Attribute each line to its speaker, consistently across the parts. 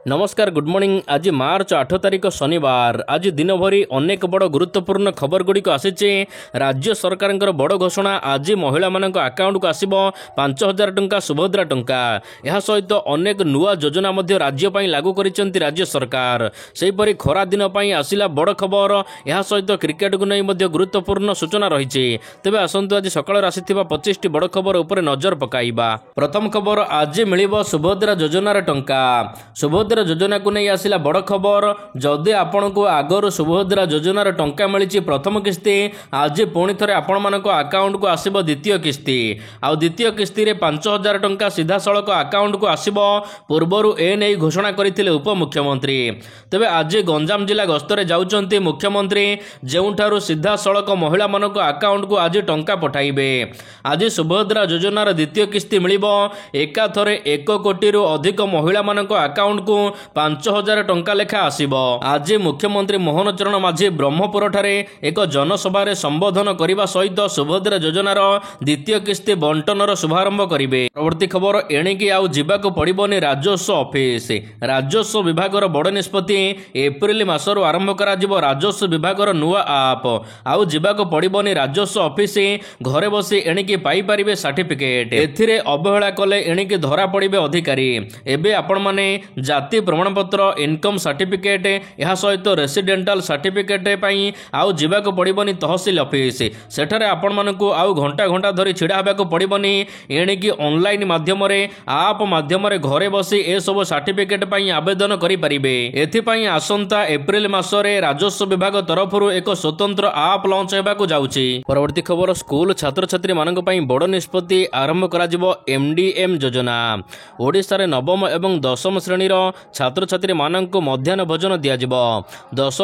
Speaker 1: नमस्कार good morning. आज मार्च 8 तारिख शनिवार। आज दिन भरी अनेक बड़ गुरुत्वपूर्ण खबर गुड़िक आसी। राज्य सरकार बड़ घोषणा, आज महिला मान अकाउंट को आसब 5,000 टंका सुभद्रा टंका। यह सहित अनेक नुआ योजना राज्य लागू कर राज्य सरकार। सेहीपरि खरा दिन आसला बड़ खबर। यह सहित क्रिकेट को नहीं गुरुत्वपूर्ण सूचना रही। तेज आसतु आज सकाल आसी 25 बड़ खबर उपर नजर पकाइबा। प्रथम खबर, आज मिलिब सुभद्रा योजनार टंका। सुभद्रा योजना को नहीं आसला बड़ खबर। जदि आपण को आगर सुभद्रा योजनार टंका मिली प्रथम किस्ती, आज पुणी थे आपण मान अकाउंट को आसब द्वितीय किस्ती। आ द्वितीय किस्ती रे 5,000 टंका सीधा सड़क अकाउंट को आसब। पूर्वर एने घोषणा करथिले उपमुख्यमंत्री। तेबे आज गंजाम जिला गस्तरे जाउचंती मुख्यमंत्री, जेउठारु सीधा सड़क महिला मान अकाउंट को आज टंका पठाइबे। आज सुभद्रा योजनार द्वितीय किस्ती मिलिबो। एकाथरे 1 कोटी अधिक महिला मान अकाउंट को 5,000 टंका लेखा आसिब। आज मुख्यमंत्री मोहन चरण माझी ब्रह्मपुर ठारे एक जनसभा संबोधन करने सहित सुभद्रा योजनार द्वितीय किस्ती बंटनर शुभारंभ करेंगे। परवर्ती खबर, एणिकी आउ जिबाको पड़िबनी राजस्व ऑफिस। राजस्व विभागर बड़ निष्पत्ति। एप्रिल मासरू आरंभ करा राजस्व विभागर नुआ आप। आउ जिबाको पड़िबनी राजस्व ऑफिस। घरे बसी एणिकी पाई परिबे सर्टिफिकेट। एथिरे अवहेला कले एणिकी धरा पड़िबे अधिकारी। एबे आपण माने जाति प्रमाणपत्र, इनकम सर्टिफिकेट, यह सहित रेसिडेंटाल सर्टिफिकेट पाई आउ जिबाको पड़िबनी तहसील ऑफिस। सेठारे आपण मानकु आउ घंटा घंटा धरी छिड़ा हेबाको पड़िबनी। एणिकी ऑनलाइन माध्यम रे आप माध्यम रे घरे बसी ए सब सर्टिफिकेट पाई आवेदन करि परिबे। एथि पाई आसंता एप्रिल मासरे राजस्व विभाग तरफरु एक स्वतंत्र आप लॉन्च हेबाको जाउची। परवर्ती खबर, स्कूल छात्र छात्री मानक पाई बड़ निष्पत्ति आरंभ कराजिबो एमडीएम योजना। ओडिसा रे नवम एवं दशम श्रेणी छात्र छात्री मानक मध्याह्न भोजन दियाजिबो। 10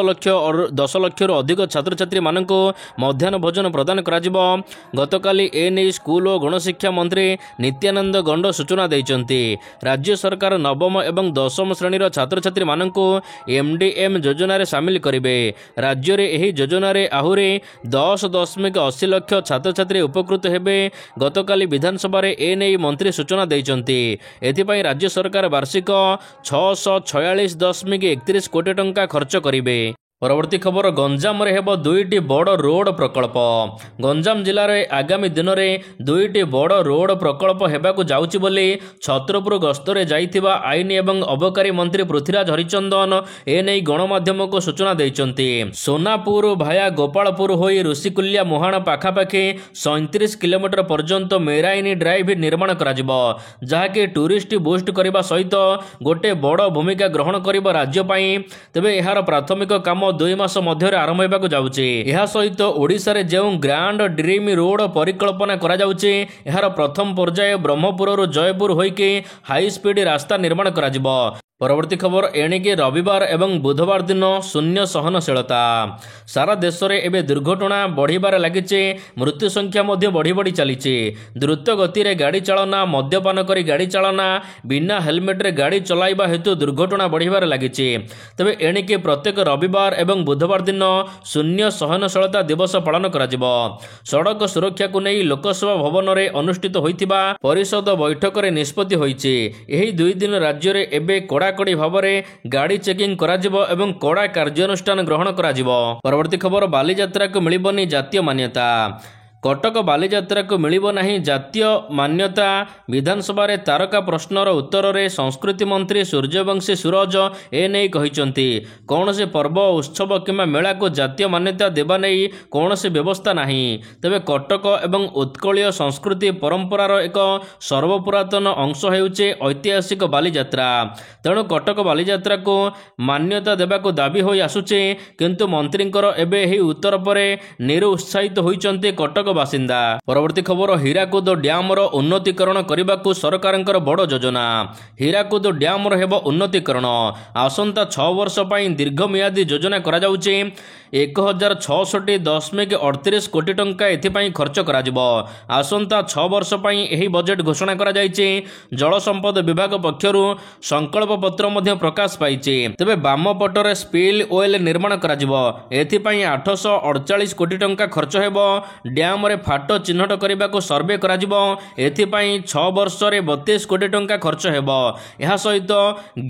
Speaker 1: लाख अधिक छात्र छात्री मानक मध्याह्न भोजन प्रदान कराजिबो। गतकाली एने स्कूल और गणशिक्षा मंत्री नित्यानंद गंड सूचना दैचंती। राज्य सरकार नवम एवं दशम श्रेणी छात्र छात्री मानक एमडीएम योजना रे शामिल करिवे। राज्य रे एही योजना रे आहुरी 10.80 लाख छात्र छात्री उपकृत हेबे। गतकाली विधानसभा रे एने मंत्री सूचना दैचंती। एथिपाई राज्य सरकार वार्षिक 646.31 कोटी टंका खर्च करिवे। परवर्ती खबर, गंजाम रे हेबो 2टी बड़ रोड प्रकल्प। गंजाम जिले में आगामी दिन में 2टी बड़ रोड प्रकल्प हेबाकु जाउची बोली छत्रपुर गस्तरे जाइथिबा आईन एवं अबकारी मंत्री पृथ्वीराज हरिचंदन एने गणमाध्यम को सूचना दैचंती। सोनापुर भाया गोपालपुर होई ऋषिकुल्या मुहाण पाखापाखि 37 किलोमीटर पर्यंत मेराइनी ड्राइव निर्माण कराजिबो, जहाँकि टूरिस्ट बुस्ट करने सहित गोटे बड़ भूमिका ग्रहण करिबो राज्य पाई। तेबे एहार प्राथमिक काम 2 मास मध्य आरंभ होगा जाउची। यह सहित ओडिशा रे जो ग्रांड ड्रीम रोड परिकल्पना करा जाउची, एहार प्रथम पर्याय ब्रह्मपुर जयपुर होइके हाई स्पीड रास्ता निर्माण करा जिवो। परवर्ती खबर, एणिके रविवार एवं बुधवार दिन शून्य सहनशीलता। सारा देश में एवं दुर्घटना बढ़िबार लगी। मृत्यु संख्या बढ़ी बढ़ी चली। द्रुत गति रे गाड़ी चालना, मद्यपान करी गाड़ी चालना, बिना हेलमेट रे गाड़ी चलाइबा हेतु दुर्घटना बढ़िबार लगी। तेबे एणिके प्रत्येक रविवार एवं बुधवार दिन शून्य सहनशीलता दिवस पालन करा जिवो। सड़क सुरक्षा को नहीं लोकसभा भवन में अनुष्ठित होइतिबा परिषद बैठक रे निष्पत्ति होइछि। एही 2 दिन राज्य रे एबे कड़ाकड़ी भाव में गाड़ी चेकिंग कराजिबो एवं कड़ा कार्यानुष्ठान ग्रहण कराजिबो। परवर्ती खबर, बालीजात्रा को मिलिबनी जातीय मान्यता। कटक बालीजात्रा को मिलिबो नहीं जातीय मान्यता। विधानसभा रे तारका प्रश्नर उत्तर रे संस्कृति मंत्री सूर्यवंशी सूरज एने कहिसंती, कौन से पर्व उत्सव किंबा मेला को जातीय मान्यता देबा नहीं कौन से व्यवस्था नहीं। तेबे कटक एवं उत्कलीय संस्कृति परंपरार एक सर्वपुरातन अंश हेउचे ऐतिहासिक बालीजात्रा। तेणु कटक बालीजात्रा को मान्यता देबा को दाबी होई आसुचे, किंतु मंत्रींकर एबे एही उत्तर परे निरुत्साहित होइचंती कटक बासिंदा। परवर्ती खबर, हीराकुद डैम रो उन्नतीकरण करने को सरकार बड़ योजना। हीराकुद डैम रो हेबो उन्नतीकरण। आसंता 6 वर्ष पई दीर्घमियादी योजना करा जाउचे। 1066.38 कोटी टंका एथिपाई खर्च कराजिबो। आसंता 6 वर्ष पई एही बजेट घोषणा करा जायछि। जल संपद विभाग पक्षरु संकल्प पत्र मध्य प्रकाश पाइछि। तेबे बाम पटरे स्पिल ओएल निर्माण कराजिबो। एथिपाई 848 कोटी टंका खर्च हेबो। डैम ନିଲାମରେ ଫାଟ ଚିହ୍ନଟ କରିବାକୁ ସର୍ଭେ କରାଯିବ। ଏଥିପାଇଁ 6 ବର୍ଷରେ 32 କୋଟି ଟଙ୍କା ଖର୍ଚ୍ଚ ହେବ। ଏହା ସହିତ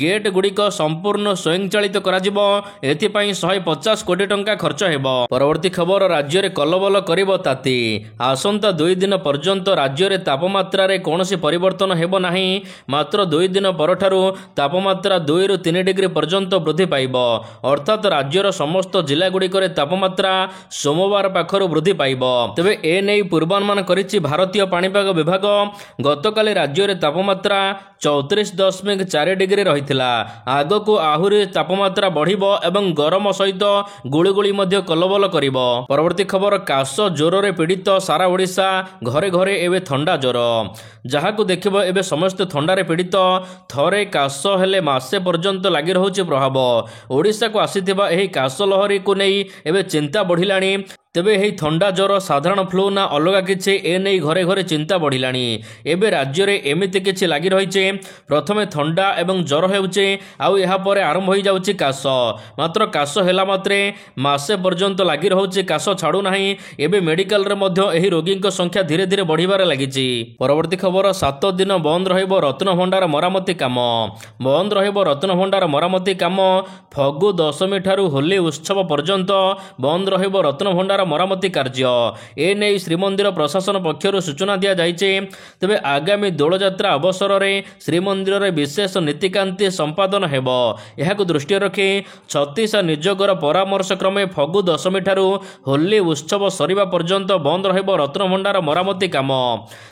Speaker 1: ଗେଟ୍ ଗୁଡ଼ିକ ସମ୍ପୂର୍ଣ୍ଣ ସ୍ୱୟଂଚାଳିତ କରାଯିବ। ଏଥିପାଇଁ 150 କୋଟି ଟଙ୍କା ଖର୍ଚ୍ଚ ହେବ। ପରବର୍ତ୍ତୀ ଖବର, ରାଜ୍ୟରେ କଲବଲ କରିବ ତାତି। ଆସନ୍ତା 2 ଦିନ ପର୍ଯ୍ୟନ୍ତ ରାଜ୍ୟରେ ତାପମାତ୍ରାରେ କୌଣସି ପରିବର୍ତ୍ତନ ହେବ ନାହିଁ। ମାତ୍ର 2 ଦିନ ପରଠାରୁ ତାପମାତ୍ରା 2 ରୁ 3 ଡିଗ୍ରୀ ପର୍ଯ୍ୟନ୍ତ ବୃଦ୍ଧି ପାଇବ। ଅର୍ଥାତ୍ ରାଜ୍ୟର ସମସ୍ତ ଜିଲ୍ଲାଗୁଡ଼ିକରେ ତାପମାତ୍ରା ସୋମବାର ପାଖରୁ ବୃଦ୍ଧି ପାଇବ। ତେବେ ଏନେଇ ପୂର୍ବାନୁମାନ କରିଛି ଭାରତୀୟ ପାଣିପାଗ ବିଭାଗ। ଗତକାଲି ରାଜ୍ୟରେ ତାପମାତ୍ରା 34.4 ଡିଗ୍ରୀ ରହିଥିଲା। ଆଗକୁ ଆହୁରି ତାପମାତ୍ରା ବଢ଼ିବ ଏବଂ ଗରମ ସହିତ ଗୁଳିଗୁଳି ମଧ୍ୟ କଲବଲ କରିବ। ପରବର୍ତ୍ତୀ ଖବର, କାଶ ଜ୍ୱରରେ ପୀଡ଼ିତ ସାରା ଓଡ଼ିଶା। ଘରେ ଘରେ ଏବେ ଥଣ୍ଡା ଜ୍ୱର। ଯାହାକୁ ଦେଖିବ ଏବେ ସମସ୍ତେ ଥଣ୍ଡାରେ ପୀଡ଼ିତ। ଥରେ କାଶ ହେଲେ ମାସେ ପର୍ଯ୍ୟନ୍ତ ଲାଗି ରହୁଛି ପ୍ରଭାବ। ଓଡ଼ିଶାକୁ ଆସିଥିବା ଏହି କାଶ ଲହରୀକୁ ନେଇ ଏବେ ଚିନ୍ତା ବଢ଼ିଲାଣି। ତେବେ ଏହି ଥଣ୍ଡା ଜ୍ୱର ସାଧାରଣ ଫ୍ଲୁ ନା ଅଲଗା କିଛି, ଏନେଇ ଘରେ ଘରେ ଚିନ୍ତା ବଢ଼ିଲାଣି। ଏବେ ରାଜ୍ୟରେ ଏମିତି କିଛି ଲାଗି ରହିଛି। ପ୍ରଥମେ ଥଣ୍ଡା ଏବଂ ଜ୍ୱର ହେଉଛି, ଆଉ ଏହାପରେ ଆରମ୍ଭ ହୋଇଯାଉଛି କାଶ। ମାତ୍ର କାଶ ହେଲା ମାତ୍ରେ ମାସେ ପର୍ଯ୍ୟନ୍ତ ଲାଗି ରହୁଛି, କାଶ ଛାଡ଼ୁନାହିଁ। ଏବେ ମେଡିକାଲରେ ମଧ୍ୟ ଏହି ରୋଗୀଙ୍କ ସଂଖ୍ୟା ଧୀରେ ଧୀରେ ବଢ଼ିବାରେ ଲାଗିଛି। ପରବର୍ତ୍ତୀ ଖବର, 7 ଦିନ ବନ୍ଦ ରହିବ ରତ୍ନଭଣ୍ଡାର ମରାମତି କାମ। ବନ୍ଦ ରହିବ ରତ୍ନଭଣ୍ଡାର ମରାମତି କାମ। ଫଗୁ ଦଶମୀ ଠାରୁ ହୋଲି ଉତ୍ସବ ପର୍ଯ୍ୟନ୍ତ ବନ୍ଦ ରହିବ ରତ୍ନଭଣ୍ଡାର ମରାମତି କାର୍ଯ୍ୟ। ଏନେଇ ଶ୍ରୀମନ୍ଦିର ପ୍ରଶାସନ ପକ୍ଷରୁ ସୂଚନା ଦିଆଯାଇଛି। ତେବେ ଆଗାମୀ ଦୋଳଯାତ୍ରା ଅବସରରେ ଶ୍ରୀମନ୍ଦିରରେ ବିଶେଷ ନୀତିକାନ୍ତି ସମ୍ପାଦନ ହେବ। ଏହାକୁ ଦୃଷ୍ଟିରେ ରଖି ଛତିଶା ନିଯୋଗର ପରାମର୍ଶ କ୍ରମେ ଫଗୁ ଦଶମୀ ଠାରୁ ହୋଲି ଉତ୍ସବ ସରିବା ପର୍ଯ୍ୟନ୍ତ ବନ୍ଦ ରହିବ ରତ୍ନଭଣ୍ଡାର ମରାମତି କାମ।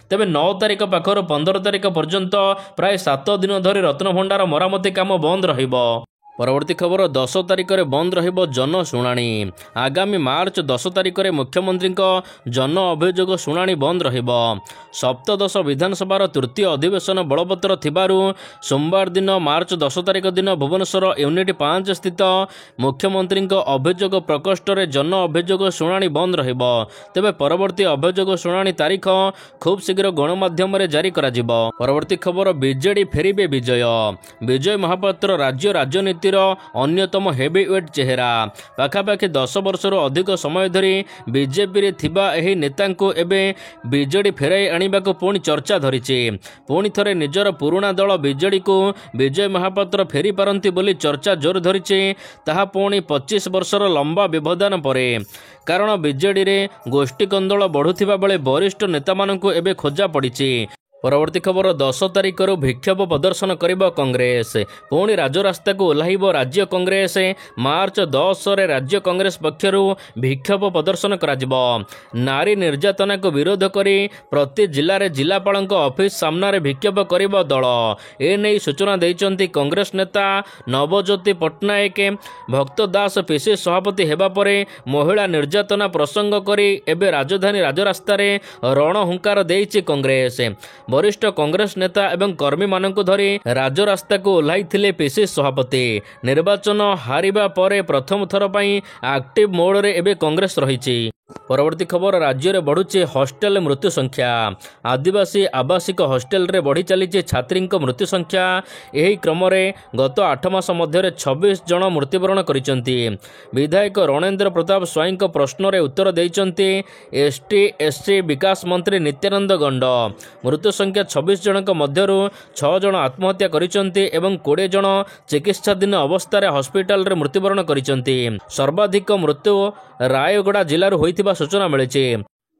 Speaker 1: ତେବେ 9 ତାରିଖ ପାଖରୁ 15 ତାରିଖ ପର୍ଯ୍ୟନ୍ତ ପ୍ରାୟ 7 ଦିନ ଧରି ରତ୍ନଭଣ୍ଡାର ମରାମତି କାମ ବନ୍ଦ ରହିବ। ପରବର୍ତ୍ତୀ ଖବର, 10 ତାରିଖରେ ବନ୍ଦ ରହିବ ଜନଶୁଣାଣି। ଆଗାମୀ ମାର୍ଚ୍ଚ 10 ତାରିଖରେ ମୁଖ୍ୟମନ୍ତ୍ରୀଙ୍କ ଜନ ଅଭିଯୋଗ ଶୁଣାଣି ବନ୍ଦ ରହିବ। ସପ୍ତଦଶ ବିଧାନସଭାର ତୃତୀୟ ଅଧିବେଶନ ବଳବତ୍ତର ଥିବାରୁ ସୋମବାର ଦିନ ମାର୍ଚ୍ଚ 10 ତାରିଖ ଦିନ ଭୁବନେଶ୍ୱର ୟୁନିଟ୍ 5 ସ୍ଥିତ ମୁଖ୍ୟମନ୍ତ୍ରୀଙ୍କ ଅଭିଯୋଗ ପ୍ରକୋଷ୍ଠରେ ଜନ ଅଭିଯୋଗ ଶୁଣାଣି ବନ୍ଦ ରହିବ। ତେବେ ପରବର୍ତ୍ତୀ ଅଭିଯୋଗ ଶୁଣାଣି ତାରିଖ ଖୁବ୍ ଶୀଘ୍ର ଗଣମାଧ୍ୟମରେ ଜାରି କରାଯିବ। ପରବର୍ତ୍ତୀ ଖବର, ବିଜେଡି ଫେରିବେ ବିଜୟ। ବିଜୟ ମହାପାତ୍ର ରାଜ୍ୟ ରାଜନୀତି ଅନ୍ୟତମ ହେଭିୱେଟ୍ ଚେହେରା। ପାଖାପାଖି 10 ବର୍ଷରୁ ଅଧିକ ସମୟ ଧରି ବିଜେପିରେ ଥିବା ଏହି ନେତାଙ୍କୁ ଏବେ ବିଜେଡି ଫେରାଇ ଆଣିବାକୁ ପୁଣି ଚର୍ଚ୍ଚା ଧରିଛି। ପୁଣି ଥରେ ନିଜର ପୁରୁଣା ଦଳ ବିଜେଡିକୁ ବିଜୟ ମହାପାତ୍ର ଫେରି ପାରନ୍ତି ବୋଲି ଚର୍ଚ୍ଚା ଜୋର ଧରିଛି। ତାହା ପୁଣି 25 ବର୍ଷର ଲମ୍ବା ବ୍ୟବଧାନ ପରେ। କାରଣ ବିଜେଡିରେ ଗୋଷ୍ଠୀ କନ୍ଦଳ ବଢ଼ୁଥିବା ବେଳେ ବରିଷ୍ଠ ନେତାମାନଙ୍କୁ ଏବେ ଖୋଜା ପଡ଼ିଛି। ପରବର୍ତ୍ତୀ ଖବର, 10 ତାରିଖରୁ ବିକ୍ଷୋଭ ପ୍ରଦର୍ଶନ କରିବ କଂଗ୍ରେସ। ପୁଣି ରାଜରାସ୍ତାକୁ ଓହ୍ଲାଇବ ରାଜ୍ୟ କଂଗ୍ରେସ। ମାର୍ଚ୍ଚ 10ରେ ରାଜ୍ୟ କଂଗ୍ରେସ ପକ୍ଷରୁ ବିକ୍ଷୋଭ ପ୍ରଦର୍ଶନ କରାଯିବ। ନାରୀ ନିର୍ଯାତନାକୁ ବିରୋଧ କରି ପ୍ରତି ଜିଲ୍ଲାରେ ଜିଲ୍ଲାପାଳଙ୍କ ଅଫିସ ସାମ୍ନାରେ ବିକ୍ଷୋଭ କରିବ ଦଳ। ଏନେଇ ସୂଚନା ଦେଇଛନ୍ତି କଂଗ୍ରେସ ନେତା ନବଜ୍ୟୋତି ପଟ୍ଟନାୟକ। ଭକ୍ତ ଦାସ ପିସି ସଭାପତି ହେବା ପରେ ମହିଳା ନିର୍ଯାତନା ପ୍ରସଙ୍ଗ କରି ଏବେ ରାଜଧାନୀ ରାଜରାସ୍ତାରେ ରଣହୁଙ୍କାର ଦେଇଛି କଂଗ୍ରେସ। ବରିଷ୍ଠ କଂଗ୍ରେସ ନେତା ଏବଂ କର୍ମୀମାନଙ୍କୁ ଧରି ରାଜରାସ୍ତାକୁ ଓହ୍ଲାଇଥିଲେ ପିସି ସଭାପତି। ନିର୍ବାଚନ ହାରିବା ପରେ ପ୍ରଥମ ଥର ପାଇଁ ଆକ୍ଟିଭ ମୋଡରେ ଏବେ କଂଗ୍ରେସ ରହିଛି। ପରବର୍ତ୍ତୀ ଖବର, ରାଜ୍ୟରେ ବଢ଼ୁଛି ହଷ୍ଟେଲ ମୃତ୍ୟୁ ସଂଖ୍ୟା। ଆଦିବାସୀ ଆବାସିକ ହଷ୍ଟେଲରେ ବଢ଼ି ଚାଲିଛି ଛାତ୍ରୀଙ୍କ ମୃତ୍ୟୁ ସଂଖ୍ୟା। ଏହି କ୍ରମରେ ଗତ 8 ମାସ ମଧ୍ୟରେ 26 ଜଣ ମୃତ୍ୟୁବରଣ କରିଛନ୍ତି। ବିଧାୟକ ରଣେନ୍ଦ୍ର ପ୍ରତାପ ସ୍ୱାଇଁଙ୍କ ପ୍ରଶ୍ନରେ ଉତ୍ତର ଦେଇଛନ୍ତି ଏସଟି ଏସସି ବିକାଶ ମନ୍ତ୍ରୀ ନିତ୍ୟାନନ୍ଦ ଗଣ୍ଡ। ମୃତ୍ୟୁ ସଂଖ୍ୟା 26 ଜଣଙ୍କ ମଧ୍ୟରୁ 6 ଜଣ ଆତ୍ମହତ୍ୟା କରିଛନ୍ତି ଏବଂ 20 ଜଣ ଚିକିତ୍ସାଧୀନ ଅବସ୍ଥାରେ ହସ୍ପିଟାଲରେ ମୃତ୍ୟୁବରଣ କରିଛନ୍ତି। ସର୍ବାଧିକ ମୃତ୍ୟୁ ରାୟଗଡ଼ା ଜିଲ୍ଲାରୁ ହୋଇଥିବା ସୂଚନା ମିଳିଛି।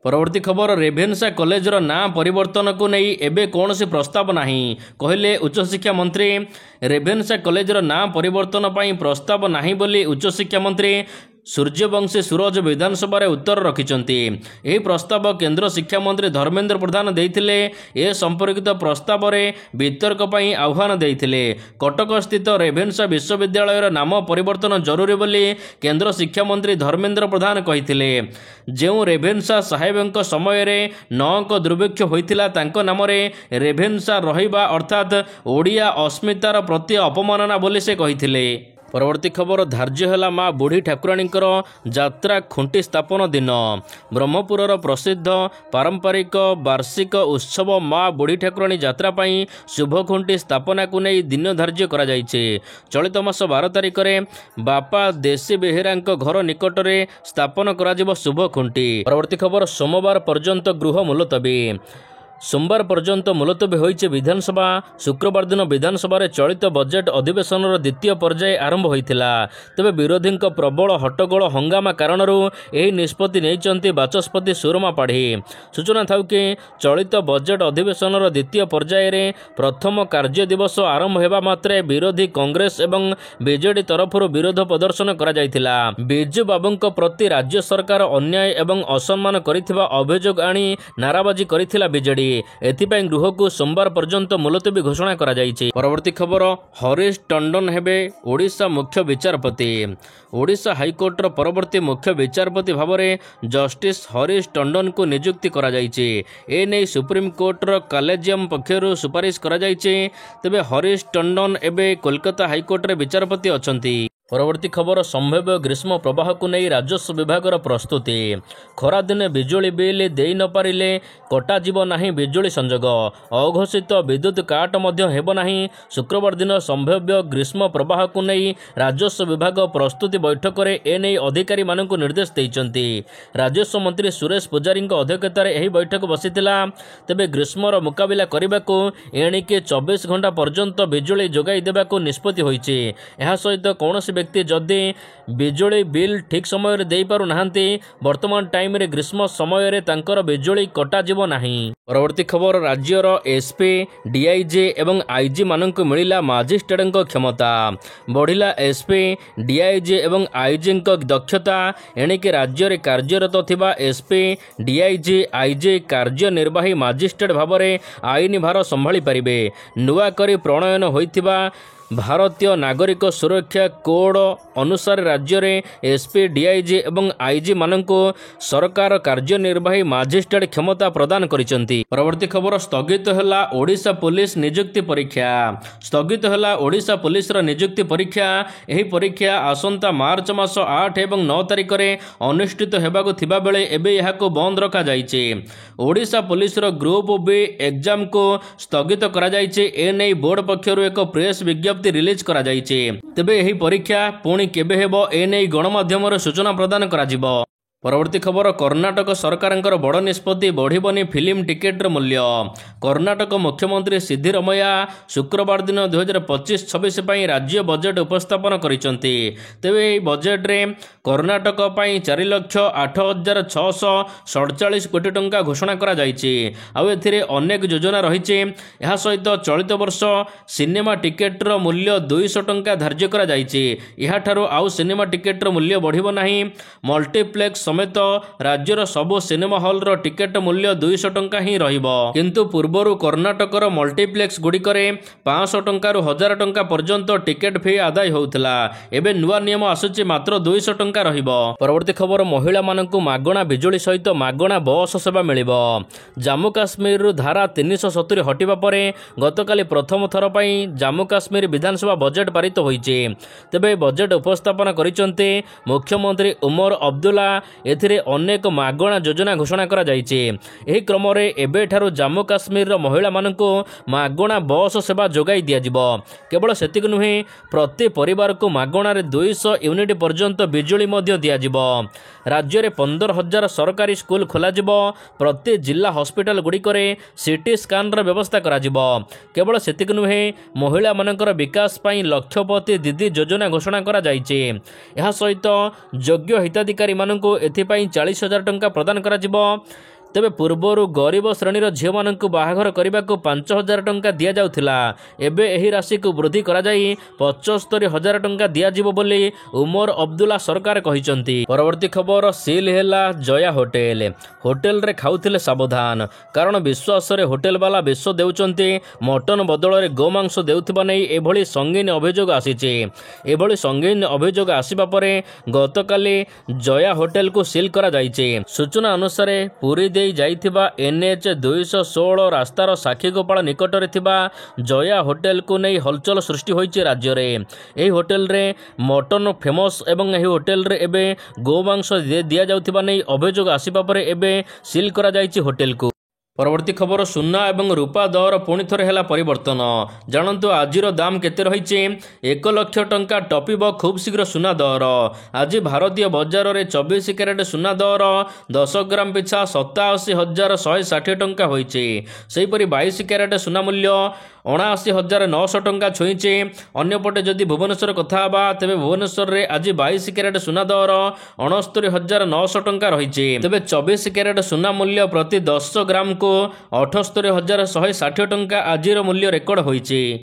Speaker 1: ପରବର୍ତ୍ତୀ ଖବର, ରେଭେନ୍ସା କଲେଜର ନାଁ ପରିବର୍ତ୍ତନକୁ ନେଇ ଏବେ କୌଣସି ପ୍ରସ୍ତାବ ନାହିଁ, କହିଲେ ଉଚ୍ଚଶିକ୍ଷା ମନ୍ତ୍ରୀ। ରେଭେନ୍ସା କଲେଜର ନାଁ ପରିବର୍ତ୍ତନ ପାଇଁ ପ୍ରସ୍ତାବ ନାହିଁ ବୋଲି ଉଚ୍ଚଶିକ୍ଷା ମନ୍ତ୍ରୀ ସୂର୍ଯ୍ୟବଂଶୀ ସୁରଜ ବିଧାନସଭାରେ ଉତ୍ତର ରଖିଛନ୍ତି। ଏହି ପ୍ରସ୍ତାବ କେନ୍ଦ୍ର ଶିକ୍ଷାମନ୍ତ୍ରୀ ଧର୍ମେନ୍ଦ୍ର ପ୍ରଧାନ ଦେଇଥିଲେ। ଏ ସମ୍ପର୍କିତ ପ୍ରସ୍ତାବରେ ବିତର୍କ ପାଇଁ ଆହ୍ୱାନ ଦେଇଥିଲେ। କଟକସ୍ଥିତ ରେଭେନ୍ସା ବିଶ୍ୱବିଦ୍ୟାଳୟର ନାମ ପରିବର୍ତ୍ତନ ଜରୁରୀ ବୋଲି କେନ୍ଦ୍ର ଶିକ୍ଷାମନ୍ତ୍ରୀ ଧର୍ମେନ୍ଦ୍ର ପ୍ରଧାନ କହିଥିଲେ। ଯେଉଁ ରେଭେନ୍ସା ସାହେବଙ୍କ ସମୟରେ 9ଙ୍କ ଦୁର୍ଭିକ୍ଷ ହୋଇଥିଲା, ତାଙ୍କ ନାମରେ ରେଭେନ୍ସା ରହିବା ଅର୍ଥାତ୍ ଓଡ଼ିଆ ଅସ୍ମିତାର ପ୍ରତି ଅପମାନନା ବୋଲି ସେ କହିଥିଲେ। परवर्ती खबर धार्य है माँ बुढ़ी ठाकुराणींकर यात्रा खुंटी स्थापन दिन ब्रह्मपुरर प्रसिद्ध पारंपरिक वार्षिक उत्सव माँ बुढ़ी ठाकुराणी यात्रा पाई शुभ खुंटी स्थापना को नहीं दिन धार्य करा जायछि। चलित मास 12 तारिख में बापा देशी बेहेरा घर निकट में स्थापन करा शुभ खुंटी। परवर्ती खबर सोमवार पर्यंत गृह मुलतवी सोमवार पर्यंत मुलतवी होइছে विधानसभा। शुक्रवार दिन विधानसभा चलित बजेट अधिवेशन द्वितीय पर्याय आरंभ होइथिला। तेबे विरोधी प्रबल हट्टगोल हंगामा कारण यह निष्पत्ति नहीं बाचस्पति सुरमा पाढ़ी। सूचना था कि चलित बजेट अधिवेशन द्वितीय पर्याय प्रथम कार्य दिवस आरंभ होगा मात्रे विरोधी कांग्रेस एवं बीजेडी तरफ विरोध प्रदर्शन करा जायथिला। बिजू बाबूंक प्रति राज्य सरकार अन्याय एवं असम्मान करिथिबा अभियोग आनी नाराबाजी करिथिला बीजेडी। एथिपाई गृह को सोमवार पर्यंत मुलतवी घोषणा करा जायछि। परवर्ती खबर हरीश टंडन हेबे ओडिशा मुख्य विचारपति। ओडिशा हाईकोर्टर परवर्ती मुख्य विचारपति भाव में जस्टिस हरीश टंडन को नियुक्ति करा जायछि। ए नै सुप्रीम कोर्टर कलेजियम पक्षरु सुपारिश करा जायछि। तेबे हरीश टंडन एबे कोलकाता हाईकोर्ट रे विचारपति अछंती। परवर्ती खबर संभाव्य ग्रीष्म प्रवाह को नहीं राजस्व विभाग प्रस्तुति। खरा दिने बिजुली बिल दे न पारिले कटा जीव नाही बिजुली संजोग। अघोषित विद्युत काट मध्य हेब नाही। शुक्रवार दिन संभाव्य ग्रीष्म प्रवाह को नहीं राजस्व विभाग प्रस्तुति बैठक में एने अधिकारी मानक निर्देश देइचंती। राजस्व मंत्री सुरेश पुजारी अध्यक्षतार यह बैठक बसिथिला। तेबे ग्रीष्मर मुकाबिला करने को एणिके 24 घंटा पर्यंत बिजुली जोगाई देबाको निष्पत्ति होइछि। एहा सहित कौन व्यक्ति जदि बिजुली बिल ठीक समय दे पारु नाहांती वर्तमान टाइम रे ग्रीष्म समय रे तांकर बिजुली कटा जीव नाही। परवर्ती खबर राज्यर एसपी डीआईजी एवं आईजी मानक मिलिला मजिस्ट्रेट क्षमता। बढ़िला एसपी डीआईजी एवं आईजी दक्षता। एणिके राज्य रे कार्यरत थिबा एसपी डीआईजी आईजी कार्यनिर्वाही मजिस्ट्रेट भाव में आईन भार संभाली पारिबे। नुआ करी प्रणयन होइथिबा भारतीय नागरिक सुरक्षा कोड अनुसार राज्य रे एसपी डीआईजी एवं आईजी मानको सरकार कार्यनिर्वाही मजिस्ट्रेट क्षमता प्रदान करिसेंती। परवर्ती खबर स्थगित होला ओडिशा पुलिस नियुक्ति परीक्षा। स्थगित होला ओडिशा पुलिस रो नियुक्ति परीक्षा। एही परीक्षा आसंता मार्च मास 8 एवं 9 तारिख रे अनुष्ठित हेबाको थिबा बेले एबे यहाको बंद रखा जायछि। ओडिशा पुलिस रो ग्रुप बी एग्जाम को स्थगित करा जायछि। ए नै बोर्ड पक्षरु एक प्रेस विज्ञप्ति रिलीज करा जायछि। तेबे एही परीक्षा पुणी केबे हेबो ए नै गणमाध्यम रे सूचना प्रदान करा जिवो। परवर्ती खबर कर्णाटक सरकार बड़ निष्पत्ति बढ़िबनी फिल्म टिकेट मूल्य। कर्णाटक मुख्यमंत्री सिद्धिरमैया शुक्रवार दिन 2025-26 राज्य बजेट उपस्थापन करिसेंती। तेबे बजेट रे कर्णाटक 4,08,647 कोटी टंका घोषणा करा जायछि। आउ एथिरे अनेक योजना रहिछि। एहा सहित चलित वर्ष सिनेमा टिकेट रो मूल्य 200 टंका धार्य करा जायछि। एहा ठारो आउ सिनेमा टिकेट रो मूल्य बढ़िबो नाही। मल्टीप्लेक्स समेत राज्यर सबु सिनेमा हॉल रो टिकेट मूल्य 200 टंका ही रहिबो। किंतु पूर्वरु कर्णाटकर मल्टीप्लेक्स गुड़िकरे 500 टंका रु 1000 टंका पर्यंत टिकेट फी आदाय होउतला। एबे नुआ नियम आसुची मात्र 200 टंका रहिबो। परवर्ती खबर महिला मानकु मागणा बिजुली सहित मागणा बस सेवा मिलिबो। जम्मू काश्मीर रु धारा 370 हटिबा परे गतकाली प्रथम थर पई जम्मू काश्मीर विधानसभा बजेट पारित होईचे। तेबे बजेट उपस्थापन करिसंते मुख्यमंत्री उमर अब्दुल्ला। एथिरे अनेक मागणा योजना घोषणा करा जायछि। एही क्रम रे एबे ठारो जम्मू काश्मीर रो महिला मानकु मागणा बस सेवा जोगाई दिया जिवो। केवल सेतिक नुहे प्रति परिवार को मागणा रे 200 यूनिट पर्यंत बिजुली मध्य दिया जिवो। राज्य रे 15,000 सरकारी स्कूल खोला जिवो। प्रति जिला हॉस्पिटल गुड़िकरे सीटी स्कैन रो व्यवस्था करा जिवो। केवल सेतिक नुहे महिला मानकर विकास पई लक्षपति दीदी योजना घोषणा करा जायछि। एहा सहित योग्य हिताधिकारी मानकु एथिपाई 40,000 टंका प्रदान करा जिवो। तेबे पूर्वरु गरीब श्रेणीर झील मानकु बाहाघर करने को 5,000 टंका दिया जाउथिला। एबे एही राशि को वृद्धि करा जाई 75,000 टंका दिया जिवो बोली उमर अब्दुल्ला सरकार कहिसंती। परवर्ती खबर सील हेला जया होटेल। होटेल रे खाउथिले सावधान कारण विश्वास रे होटेल वाला विश्व देउचंती मटन बदल रे गोमांस देउथिबा नै एभली संगीन अभियोग आसीचे। एभली संगीन अभियोग आसीबा परे गतकाली जया होटेल को सील करा जायचे। सूचना अनुसार पुरी ଦେଇ ଯାଇଥିବା NH 216 ରାସ୍ତାର ସାକ୍ଷୀଗୋପାଳ ନିକଟରେ ଥିବା ଜୟା ହୋଟେଲକୁ ନେଇ ହଲଚଲ ସୃଷ୍ଟି ହୋଇଛି ରାଜ୍ୟରେ। ଏହି ହୋଟେଲରେ ମଟନ ଫେମସ୍ ଏବଂ ଏହି ହୋଟେଲରେ ଏବେ ଗୋମାଂସ ଦିଆଯାଉଥିବା ନେଇ ଅଭିଯୋଗ ଆସିବା ପରେ ଏବେ ସିଲ୍ କରାଯାଇଛି ହୋଟେଲକୁ। ପରବର୍ତ୍ତୀ ଖବର ସୁନା ଏବଂ ରୂପା ଦର ପୁଣି ଥରେ ହେଲା ପରିବର୍ତ୍ତନ। ଜାଣନ୍ତୁ ଆଜିର ଦାମ କେତେ ରହିଛି। 1 ଲକ୍ଷ ଟଙ୍କା ଟପିବ ଖୁବ୍ ଶୀଘ୍ର ସୁନା ଦର। ଆଜି ଭାରତୀୟ ବଜାରରେ 24 କ୍ୟାରେଟ ସୁନା ଦର 10 ଗ୍ରାମ ପିଛା 87,160 ଟଙ୍କା ହୋଇଛି। ସେହିପରି 22 କ୍ୟାରେଟ ସୁନା ମୂଲ୍ୟ 79,900 ଟଙ୍କା ଛୁଇଁଛି। ଅନ୍ୟପଟେ ଯଦି ଭୁବନେଶ୍ୱର କଥା ହେବା ତେବେ ଭୁବନେଶ୍ୱରରେ ଆଜି 22 କ୍ୟାରେଟ ସୁନା ଦର 69,900 ଟଙ୍କା ରହିଛି। ତେବେ 24 କ୍ୟାରେଟ ସୁନା ମୂଲ୍ୟ ପ୍ରତି 10 ଗ୍ରାମକୁ 78,160 ଟଙ୍କା ଆଜିର ମୂଲ୍ୟ ରେକର୍ଡ ହୋଇଛି।